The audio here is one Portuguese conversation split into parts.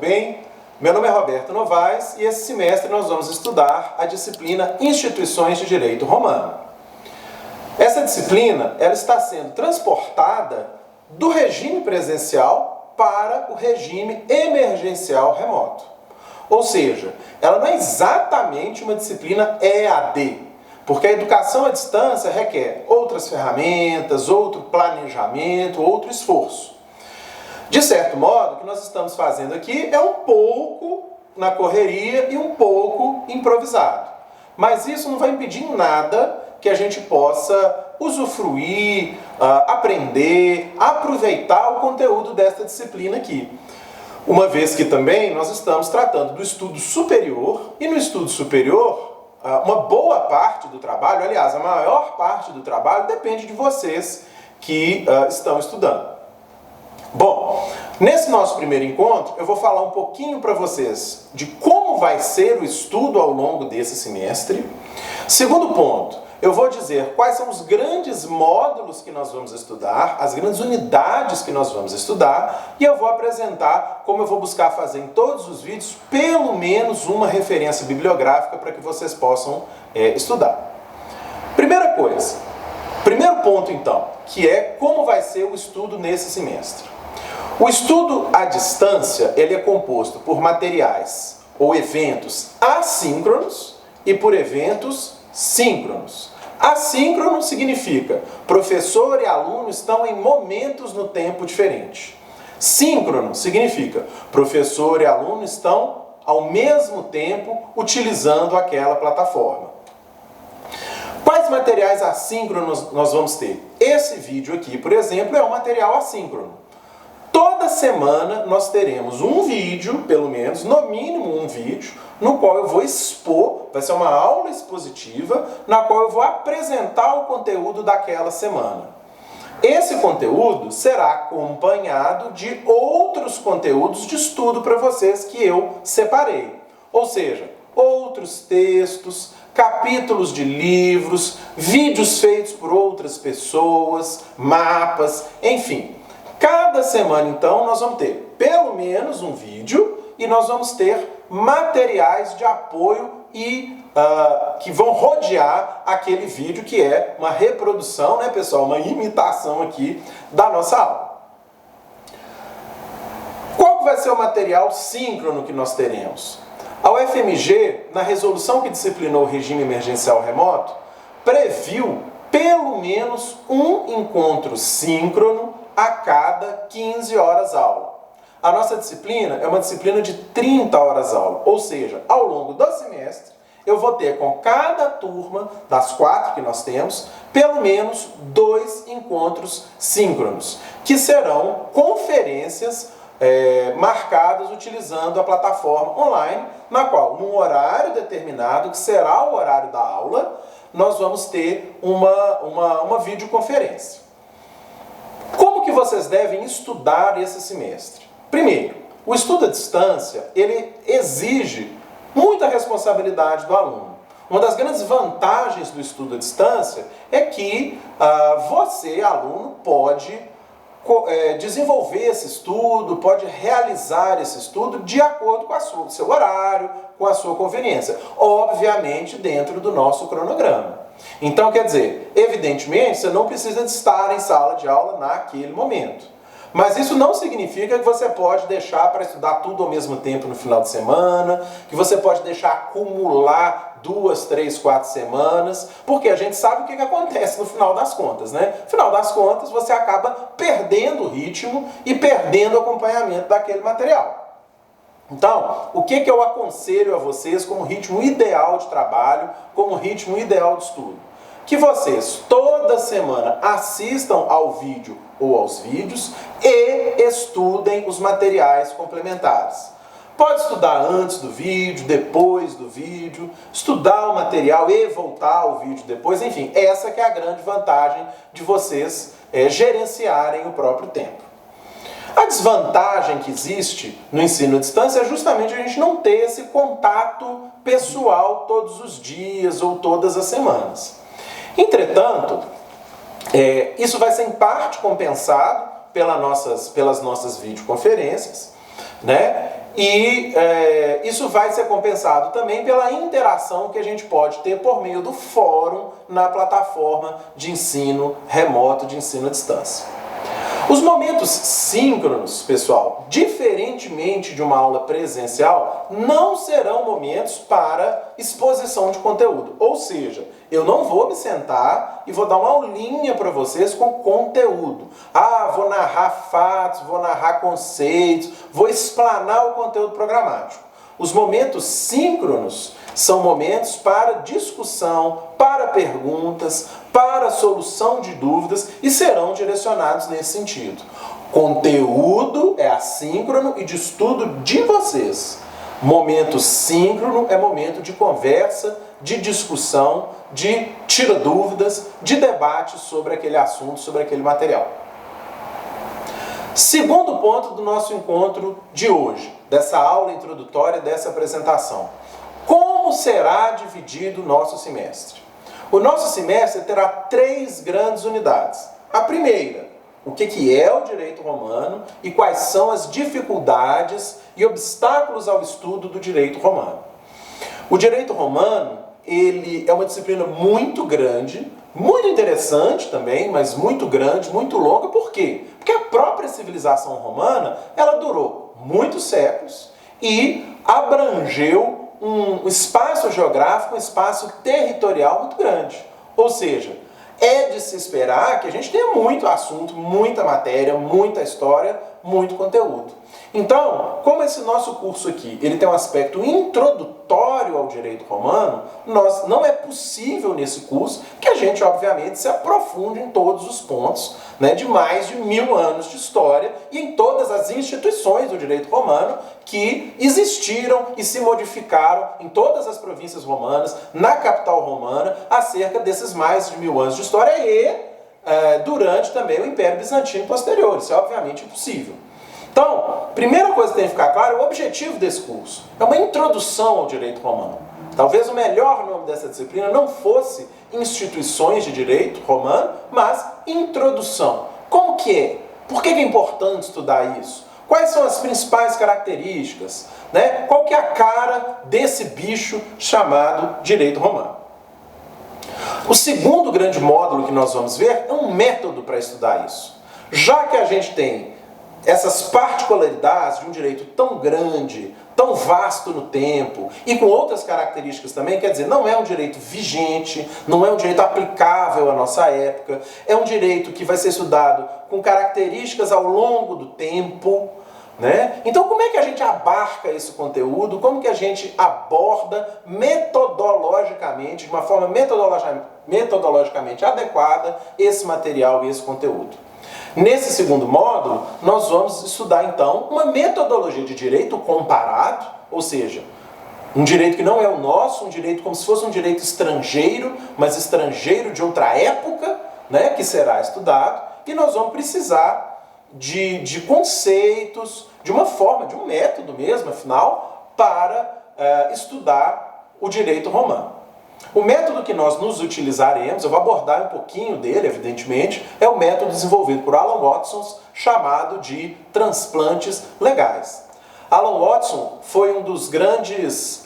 bem? Meu nome é Roberto Novaes e esse semestre nós vamos estudar a disciplina Instituições de Direito Romano. Essa disciplina ela está sendo transportada do regime presencial para o regime emergencial remoto. Ou seja, ela não é exatamente uma disciplina EAD, porque a educação à distância requer outras ferramentas, outro planejamento, outro esforço. De certo modo, o que nós estamos fazendo aqui é um pouco na correria e um pouco improvisado. Mas isso não vai impedir em nada que a gente possa usufruir, aprender, aproveitar o conteúdo desta disciplina aqui. Uma vez que também nós estamos tratando do estudo superior, e no estudo superior, uma boa parte do trabalho, aliás, a maior parte do trabalho depende de vocês que estão estudando. Bom, nesse nosso primeiro encontro, eu vou falar um pouquinho para vocês de como vai ser o estudo ao longo desse semestre. Segundo ponto, eu vou dizer quais são os grandes módulos que nós vamos estudar, as grandes unidades que nós vamos estudar, e eu vou apresentar como eu vou buscar fazer em todos os vídeos pelo menos uma referência bibliográfica para que vocês possam estudar. Primeira coisa, primeiro ponto então, que é como vai ser o estudo nesse semestre. O estudo à distância ele é composto por materiais ou eventos assíncronos e por eventos síncronos. Assíncrono significa professor e aluno estão em momentos no tempo diferente. Síncrono significa professor e aluno estão ao mesmo tempo utilizando aquela plataforma. Quais materiais assíncronos nós vamos ter? Esse vídeo aqui, por exemplo, é um material assíncrono. Toda semana nós teremos um vídeo, pelo menos, no mínimo um vídeo, no qual eu vou expor, vai ser uma aula expositiva, na qual eu vou apresentar o conteúdo daquela semana. Esse conteúdo será acompanhado de outros conteúdos de estudo para vocês que eu separei. Ou seja, outros textos, capítulos de livros, vídeos feitos por outras pessoas, mapas, enfim. Cada semana, então, nós vamos ter pelo menos um vídeo e nós vamos ter materiais de apoio e que vão rodear aquele vídeo que é uma reprodução, né, pessoal? Uma imitação aqui da nossa aula. Qual que vai ser o material síncrono que nós teremos? A UFMG, na resolução que disciplinou o regime emergencial remoto, previu pelo menos um encontro síncrono a cada 15 horas aula. A nossa disciplina é uma disciplina de 30 horas aula, ou seja, ao longo do semestre, eu vou ter com cada turma, das 4 que nós temos, pelo menos 2 encontros síncronos, que serão conferências marcadas utilizando a plataforma online, na qual, num horário determinado, que será o horário da aula, nós vamos ter uma videoconferência. Como que vocês devem estudar esse semestre? Primeiro, o estudo à distância, ele exige muita responsabilidade do aluno. Uma das grandes vantagens do estudo à distância é que você, aluno, pode desenvolver esse estudo, pode realizar esse estudo de acordo com o seu horário, com a sua conveniência. Obviamente, dentro do nosso cronograma. Então, quer dizer, evidentemente, você não precisa de estar em sala de aula naquele momento. Mas isso não significa que você pode deixar para estudar tudo ao mesmo tempo no final de semana, que você pode deixar acumular 2, 3, 4 semanas, porque a gente sabe o que acontece no final das contas, né? No final das contas, você acaba perdendo o ritmo e perdendo o acompanhamento daquele material. Então, o que eu aconselho a vocês como ritmo ideal de trabalho, como ritmo ideal de estudo? Que vocês toda semana assistam ao vídeo ou aos vídeos e estudem os materiais complementares. Pode estudar antes do vídeo, depois do vídeo, estudar o material e voltar ao vídeo depois, enfim, essa que é a grande vantagem de vocês gerenciarem o próprio tempo. A desvantagem que existe no ensino à distância é justamente a gente não ter esse contato pessoal todos os dias ou todas as semanas. Entretanto, isso vai ser em parte compensado pelas nossas videoconferências, né? E isso vai ser compensado também pela interação que a gente pode ter por meio do fórum na plataforma de ensino remoto, de ensino à distância. Os momentos síncronos, pessoal, diferentemente de uma aula presencial, não serão momentos para exposição de conteúdo. Ou seja, eu não vou me sentar e vou dar uma aulinha para vocês com conteúdo. Vou narrar fatos, vou narrar conceitos, vou explanar o conteúdo programático. Os momentos síncronos são momentos para discussão, para perguntas, para solução de dúvidas e serão direcionados nesse sentido. Conteúdo é assíncrono e de estudo de vocês. Momento síncrono é momento de conversa, de discussão, de tira dúvidas, de debate sobre aquele assunto, sobre aquele material. Segundo ponto do nosso encontro de hoje, dessa aula introdutória, dessa apresentação. Como será dividido o nosso semestre? O nosso semestre terá 3 grandes unidades. A primeira, o que é o direito romano e quais são as dificuldades e obstáculos ao estudo do direito romano. O direito romano, ele é uma disciplina muito grande, muito interessante também, mas muito grande, muito longa. Por quê? Porque a própria civilização romana, ela durou muitos séculos e abrangeu um espaço geográfico, um espaço territorial muito grande. Ou seja, é de se esperar que a gente tenha muito assunto, muita matéria, muita história, muito conteúdo. Então, como esse nosso curso aqui, ele tem um aspecto introdutório ao direito romano, não é possível nesse curso que a gente, obviamente, se aprofunde em todos os pontos, né, de mais de 1000 anos de história e em todas as instituições do direito romano que existiram e se modificaram em todas as províncias romanas, na capital romana, acerca desses mais de 1000 anos de história e durante também o Império Bizantino posterior. Isso é obviamente impossível. Então, primeira coisa que tem que ficar claro, o objetivo desse curso é uma introdução ao direito romano. Talvez o melhor nome dessa disciplina não fosse instituições de direito romano, mas introdução. Como que é? Por que é importante estudar isso? Quais são as principais características? Né? Qual que é a cara desse bicho chamado direito romano? O segundo grande módulo que nós vamos ver é um método para estudar isso. Já que a gente tem essas particularidades de um direito tão grande, tão vasto no tempo e com outras características também, quer dizer, não é um direito vigente, não é um direito aplicável à nossa época, é um direito que vai ser estudado com características ao longo do tempo, né? Então, como é que a gente abarca esse conteúdo? Como que a gente aborda metodologicamente, de uma forma metodologicamente adequada, esse material e esse conteúdo? Nesse segundo módulo, nós vamos estudar, então, uma metodologia de direito comparado, ou seja, um direito que não é o nosso, um direito como se fosse um direito estrangeiro, mas estrangeiro de outra época, né, que será estudado, e nós vamos precisar de conceitos, de uma forma, de um método mesmo, afinal, para estudar o direito romano. O método que nós nos utilizaremos, eu vou abordar um pouquinho dele, evidentemente, é o método desenvolvido por Alan Watson, chamado de transplantes legais. Alan Watson foi um dos grandes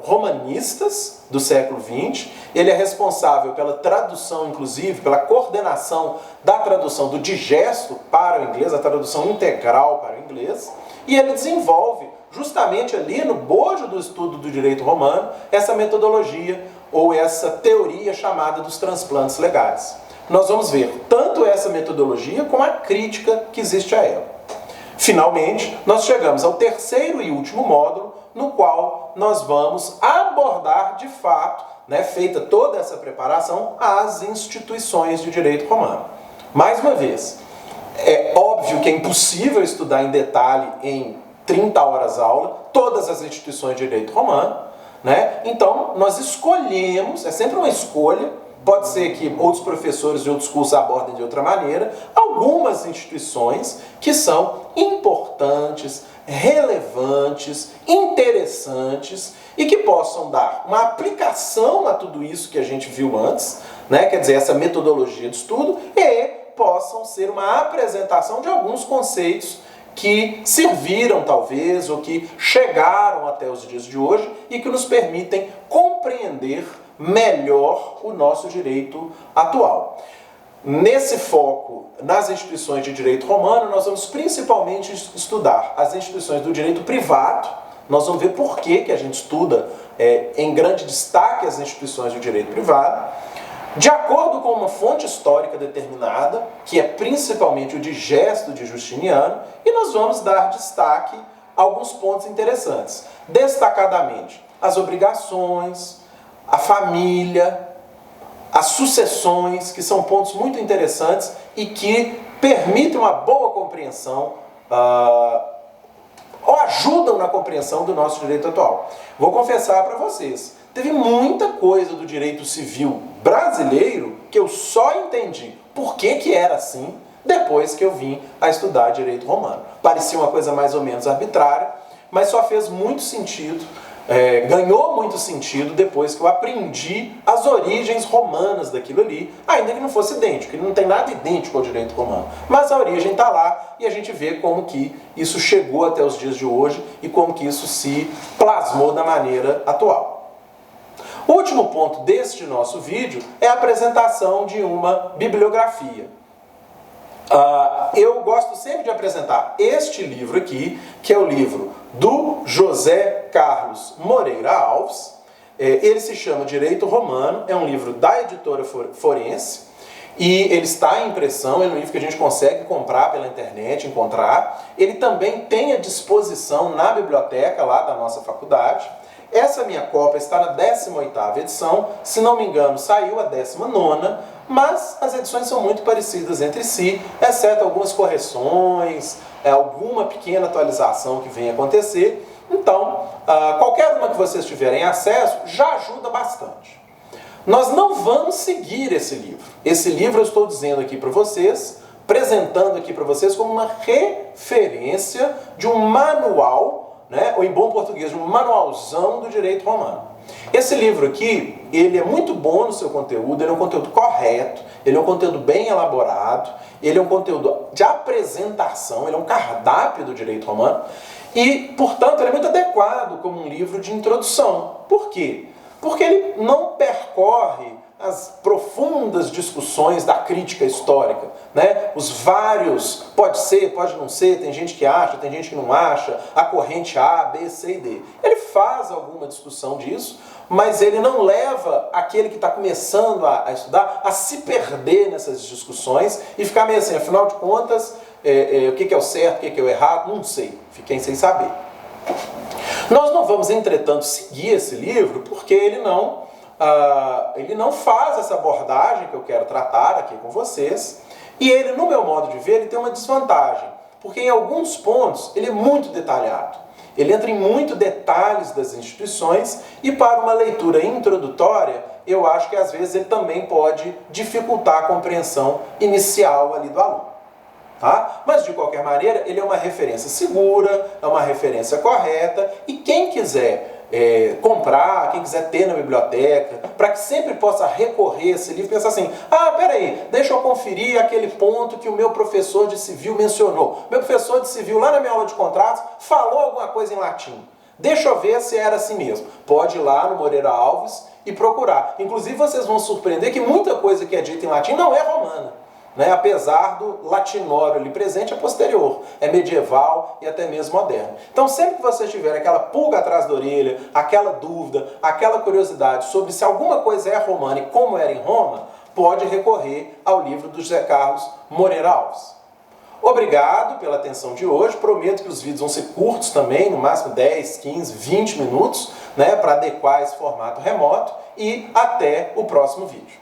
romanistas do século XX. Ele é responsável pela tradução, inclusive, pela coordenação da tradução do digesto para o inglês, a tradução integral para o inglês, e ele desenvolve, justamente ali no bojo do estudo do direito romano, essa metodologia ou essa teoria chamada dos transplantes legais. Nós vamos ver tanto essa metodologia como a crítica que existe a ela. Finalmente, nós chegamos ao terceiro e último módulo, no qual nós vamos abordar de fato, né, feita toda essa preparação, as instituições de direito romano. Mais uma vez, é óbvio que é impossível estudar em detalhe em 30 horas aula todas as instituições de direito romano, né? Então, nós escolhemos, é sempre uma escolha, pode ser que outros professores de outros cursos abordem de outra maneira, algumas instituições que são importantes, relevantes, interessantes e que possam dar uma aplicação a tudo isso que a gente viu antes, né? Quer dizer, essa metodologia de estudo, e possam ser uma apresentação de alguns conceitos que serviram talvez ou que chegaram até os dias de hoje e que nos permitem compreender melhor o nosso direito atual. Nesse foco, nas instituições de direito romano, nós vamos principalmente estudar as instituições do direito privado. Nós vamos ver por que a gente estuda em grande destaque as instituições do direito privado, de acordo com uma fonte histórica determinada, que é principalmente o Digesto de Justiniano, e nós vamos dar destaque a alguns pontos interessantes. Destacadamente, as obrigações, a família, as sucessões, que são pontos muito interessantes e que permitem uma boa compreensão ou ajudam na compreensão do nosso direito atual. Vou confessar para vocês, teve muita coisa do direito civil brasileiro que eu só entendi por que era assim depois que eu vim a estudar direito romano. Parecia uma coisa mais ou menos arbitrária, mas só fez muito sentido, ganhou muito sentido depois que eu aprendi as origens romanas daquilo ali, ainda que não fosse idêntico, ele não tem nada idêntico ao direito romano, mas a origem está lá e a gente vê como que isso chegou até os dias de hoje e como que isso se plasmou da maneira atual. O último ponto deste nosso vídeo é a apresentação de uma bibliografia. Eu gosto sempre de apresentar este livro aqui, que é o livro do José Carlos Moreira Alves. Ele se chama Direito Romano, é um livro da editora Forense, e ele está em impressão, é um livro que a gente consegue comprar pela internet, encontrar. Ele também tem à disposição na biblioteca lá da nossa faculdade. Essa minha cópia está na 18ª edição, se não me engano saiu a 19ª, mas as edições são muito parecidas entre si, exceto algumas correções, alguma pequena atualização que vem acontecer. Então, qualquer uma que vocês tiverem acesso já ajuda bastante. Nós não vamos seguir esse livro. Esse livro eu estou dizendo aqui para vocês, apresentando aqui para vocês como uma referência de um manual, ou em bom português, um manualzão do direito romano. Esse livro aqui, ele é muito bom no seu conteúdo, ele é um conteúdo correto, ele é um conteúdo bem elaborado, ele é um conteúdo de apresentação, ele é um cardápio do direito romano e, portanto, ele é muito adequado como um livro de introdução. Por quê? Porque ele não percorre as profundas discussões da crítica histórica, os vários, pode ser, pode não ser, tem gente que acha, tem gente que não acha, a corrente A, B, C e D. Ele faz alguma discussão disso, mas ele não leva aquele que está começando a estudar a se perder nessas discussões e ficar meio assim, afinal de contas, o que é o certo, o que é o errado, não sei, fiquei sem saber. Nós não vamos, entretanto, seguir esse livro porque ele não faz essa abordagem que eu quero tratar aqui com vocês, e ele, no meu modo de ver, ele tem uma desvantagem, porque em alguns pontos ele é muito detalhado. Ele entra em muitos detalhes das instituições e para uma leitura introdutória, eu acho que às vezes ele também pode dificultar a compreensão inicial ali do aluno. Tá? Mas de qualquer maneira, ele é uma referência segura, é uma referência correta e quem quiser comprar, quem quiser ter na biblioteca, para que sempre possa recorrer a esse livro e pensar assim, peraí, deixa eu conferir aquele ponto que o meu professor de civil mencionou. Meu professor de civil, lá na minha aula de contratos, falou alguma coisa em latim. Deixa eu ver se era assim mesmo. Pode ir lá no Moreira Alves e procurar. Inclusive, vocês vão surpreender que muita coisa que é dita em latim não é romana. Apesar do latinório ali presente, é posterior, é medieval e até mesmo moderno. Então, sempre que vocês tiverem aquela pulga atrás da orelha, aquela dúvida, aquela curiosidade sobre se alguma coisa é romana e como era em Roma, pode recorrer ao livro do José Carlos Moreira Alves. Obrigado pela atenção de hoje, prometo que os vídeos vão ser curtos também, no máximo 10, 15, 20 minutos, para adequar esse formato remoto e até o próximo vídeo.